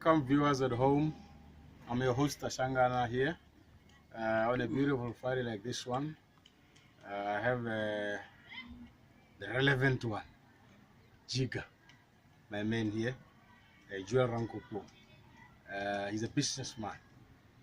Welcome viewers at home. I'm your host Tashangana here on a beautiful Friday like this one. I have the relevant one, Jiga, my man here, Rankopong. He's a businessman.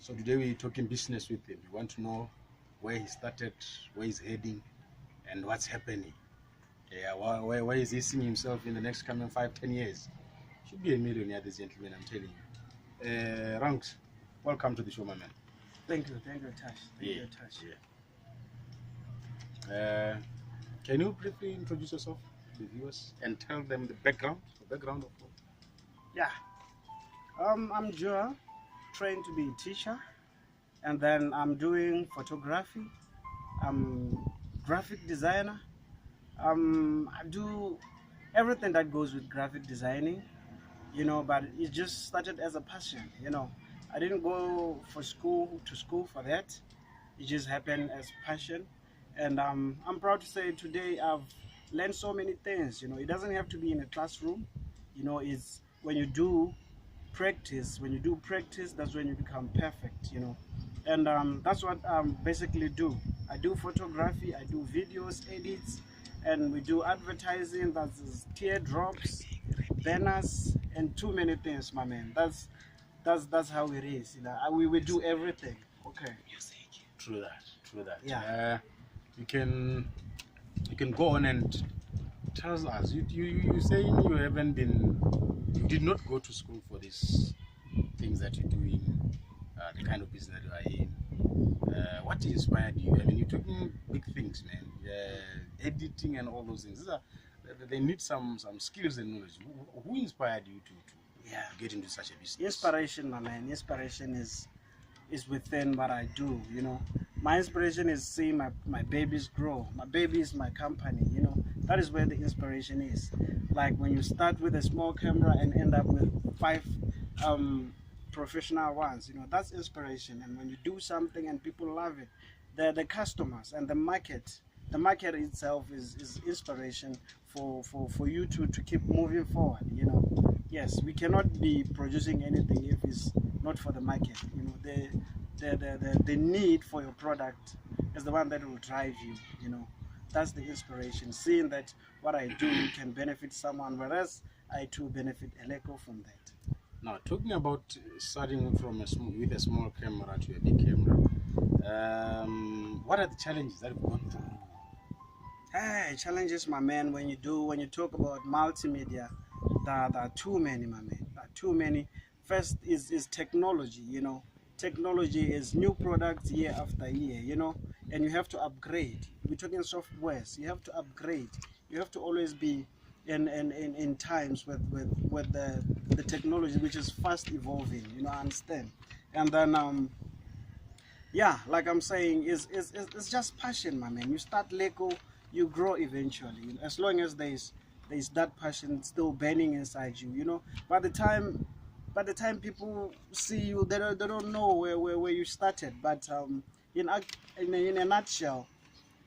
So today we're talking business with him. We want to know where he started, where he's heading, and what's happening. Yeah, where is he seeing himself in the next coming 5-10 years? Should be a millionaire, this gentleman, I'm telling you. Ranks, welcome to the show, my man. Thank you, Tash. Thank you, Tash. Yeah. Can you briefly introduce yourself to the viewers and tell them the background of Yeah. I'm Joa, trained to be a teacher, and then I'm doing photography. I'm graphic designer. I do everything that goes with graphic designing, but it just started as a passion, I didn't go to school for that. It just happened as passion, and I'm proud to say today I've learned so many things. It doesn't have to be in a classroom. It's when you do practice. When you do practice, that's when you become perfect. And that's what I basically do. I do photography, I do videos, edits, and we do advertising. That's teardrops, banners, and too many things, my man. That's how it is. We do everything. Okay. True that. Yeah. You can go on and tell us. You saying you did not go to school for these things that you're doing, the kind of business you are in. What inspired you? I mean, you're talking big things, man. Editing and all those things. They need some skills and knowledge. Who inspired you to get into such a business? Inspiration, my man. Inspiration is within what I do. My inspiration is seeing my babies grow. My baby is my company. That is where the inspiration is. Like when you start with a small camera and end up with 5 professional ones, that's inspiration. And when you do something and people love it, the customers and the market itself is inspiration for you to keep moving forward. Yes, we cannot be producing anything if it's not for the market. The need for your product is the one that will drive you. That's the inspiration, seeing that what I do can benefit someone, whereas I too benefit a leco from that. Now, talking about starting from with a small camera to a big camera, what are the challenges that you've gone through? Hey, challenges, my man. When you talk about multimedia, there are too many, my man. There are too many. First is technology. Technology is new products year after year. And you have to upgrade. We're talking softwares. You have to upgrade. You have to always be in times with the technology, which is fast evolving. I understand. And then like I'm saying, it's just passion, my man. You start Lego, you grow eventually. As long as there's that passion still burning inside you. By the time people see you, they don't know where you started. But in a nutshell,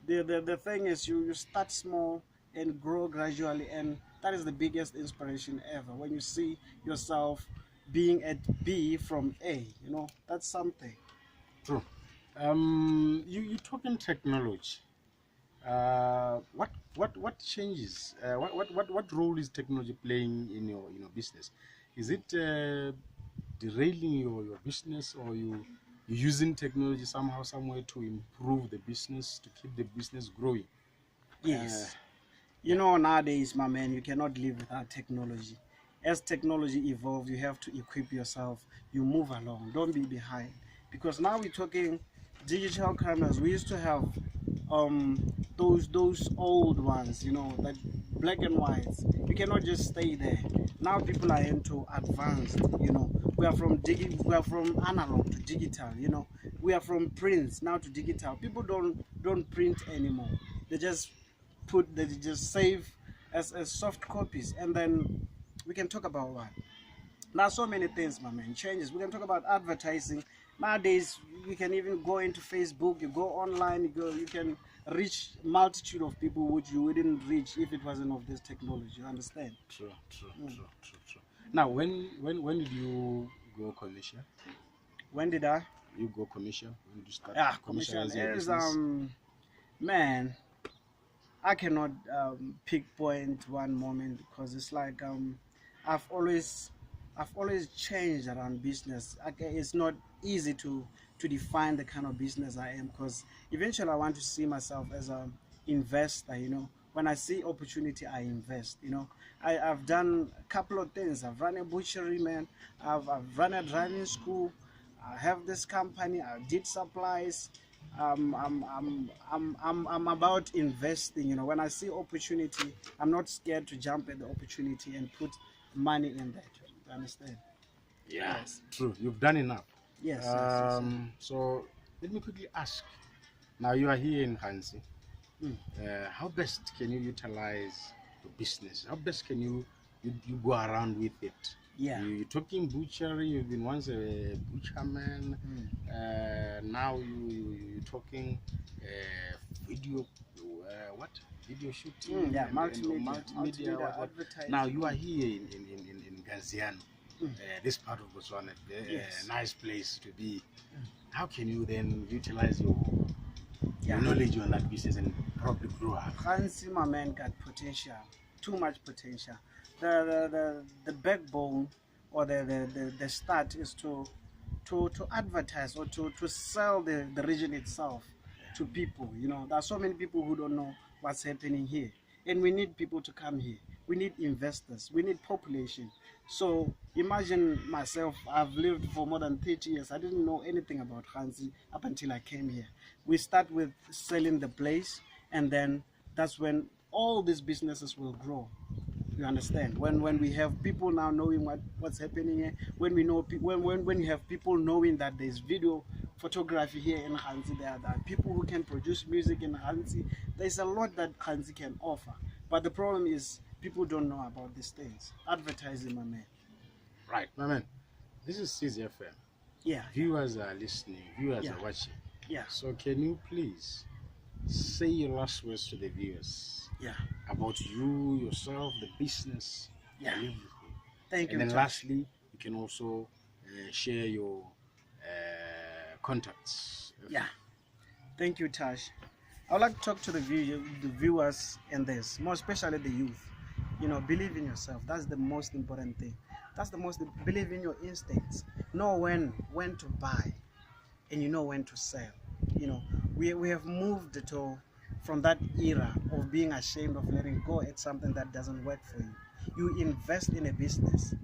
the thing is you start small and grow gradually, and that is the biggest inspiration ever. When you see yourself being at B from A, that's something. True. You talking technology. What changes? What role is technology playing in your business? Is it derailing your business, or you using technology somehow, some way to improve the business, to keep the business growing? Yes. Nowadays, my man, you cannot live without technology. As technology evolves, you have to equip yourself. You move along. Don't be behind. Because now we're talking digital cameras. We used to have those old ones, that black and whites. You cannot just stay there. Now people are into advanced. We are from analog to digital. We are from prints now to digital. People don't print anymore. They just save as soft copies, and then we can talk about what. Now so many things, my man, changes. We can talk about advertising. Nowadays, you can even go into Facebook, you go online, you can reach multitude of people which you wouldn't reach if it wasn't of this technology. You understand? True. Now, when did you go commercial? When did I? You go commercial? When did you start Commercial commercializing your is business? man, I cannot pinpoint one moment because it's like I've always I've always changed around business. It's not easy to define the kind of business I am because eventually I want to see myself as a investor. When I see opportunity, I invest. I've done a couple of things. I've run a butchery, man. I've run a driving school. I have this company. I did supplies. I'm about investing. When I see opportunity, I'm not scared to jump at the opportunity and put money in that. You understand? Yeah, Yes. true. You've done enough. Yes. So let me quickly ask. Now you are here in Hansi. Mm. How best can you utilize your business? How best can you go around with it? Yeah. You're talking butchery. You've been once a butcherman. Now you're talking video. What? Video shooting Yeah, and multimedia, what? advertising. Now you are here in Gaziano, this part of Botswana, Yes. nice place to be. How can you then utilize your Yeah. knowledge on that business and probably grow up? Hansi, my man, got potential, too much potential. The backbone or the start is to advertise or to sell the region itself to people. There are so many people who don't know what's happening here, and we need people to come here. We need investors. We need population. So imagine myself. I've lived for more than 30 years. I didn't know anything about Hansi up until I came here. We start with selling the place, and then that's when all these businesses will grow. You understand? When we have people now knowing what's happening here, when we know when you have people knowing that there's video photography here in Hansi, there are people who can produce music in Hansi. There's a lot that Hansi can offer. But the problem is people don't know about these things. Advertising, my man. Right, my man. This is CZFM. Yeah. Viewers are listening. Viewers Yeah. are watching. Yeah. So can you please say your last words to the viewers Yeah. about you, yourself, the business, Yeah. and everything? Thank you. And then Tash. lastly, you can also share your contacts. Yeah. Thank you, Tash. I would like to talk to the viewers in this, more especially the youth. Believe in yourself. That's the most important thing. Believe in your instincts. Know when to buy, and you know when to sell. We have moved from that era of being ashamed of letting go at something that doesn't work for you. You invest in a business,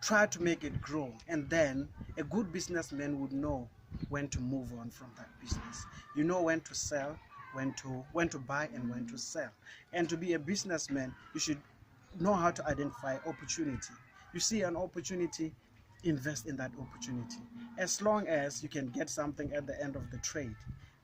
try to make it grow, and then a good businessman would know when to move on from that business. You know when to sell, when to buy, and when to sell. And to be a businessman, you should know how to identify opportunity. You see an opportunity, invest in that opportunity. As long as you can get something at the end of the trade.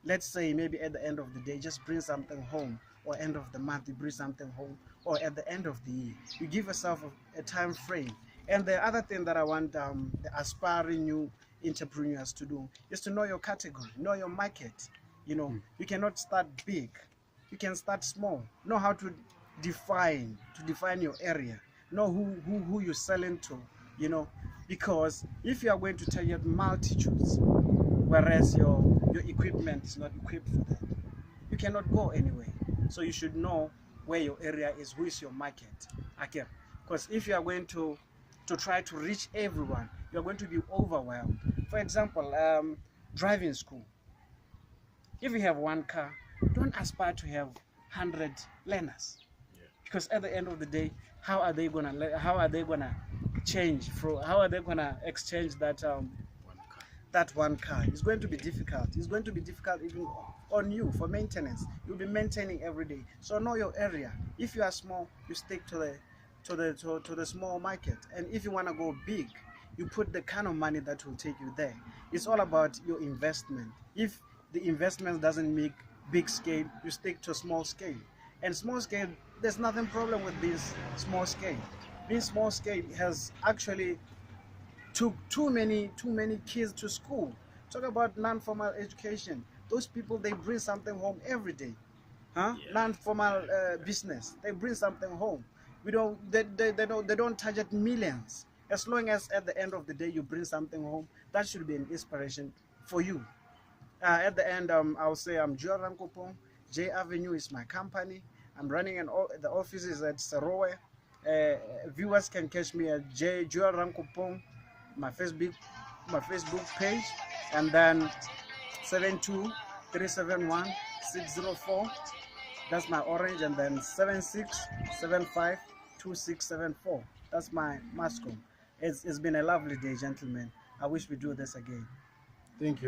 Let's say maybe at the end of the day, just bring something home, or end of the month, you bring something home, or at the end of the year. You give yourself a time frame. And the other thing that I want the aspiring new entrepreneurs to do is to know your category, know your market. You cannot start big. You can start small. Know how to define your area. Know who you're selling to. Because if you are going to target multitudes, whereas your equipment is not equipped for that, you cannot go anywhere. So you should know where your area is, who is your market. Okay, because if you are going to try to reach everyone, you're going to be overwhelmed. For example, driving school. If you have one car, don't aspire to have 100 learners, because at the end of the day, how are they gonna change from? How are they gonna exchange that one car? It's going to be difficult. It's going to be difficult even on you for maintenance. You'll be maintaining every day. So know your area. If you are small, you stick to the small market. And if you want to go big, you put the kind of money that will take you there. It's all about your investment. If the investment doesn't make big scale, you stick to small scale. And small scale, there's nothing problem with this small scale. Being small scale has actually took too many kids to school. Talk about non-formal education. Those people, they bring something home every day. Yeah. Non-formal business, they bring something home. They don't target millions. As long as at the end of the day you bring something home, that should be an inspiration for you. At the end, I'll say I'm Joel Rankopong. J Avenue is my company. I'm running the office is at Sarowe. Viewers can catch me at J Joel Rankopong, my Facebook page, and then 72371 That's my orange, and then 76752674. That's my Mascom. It's been a lovely day, gentlemen. I wish we do this again. Thank you.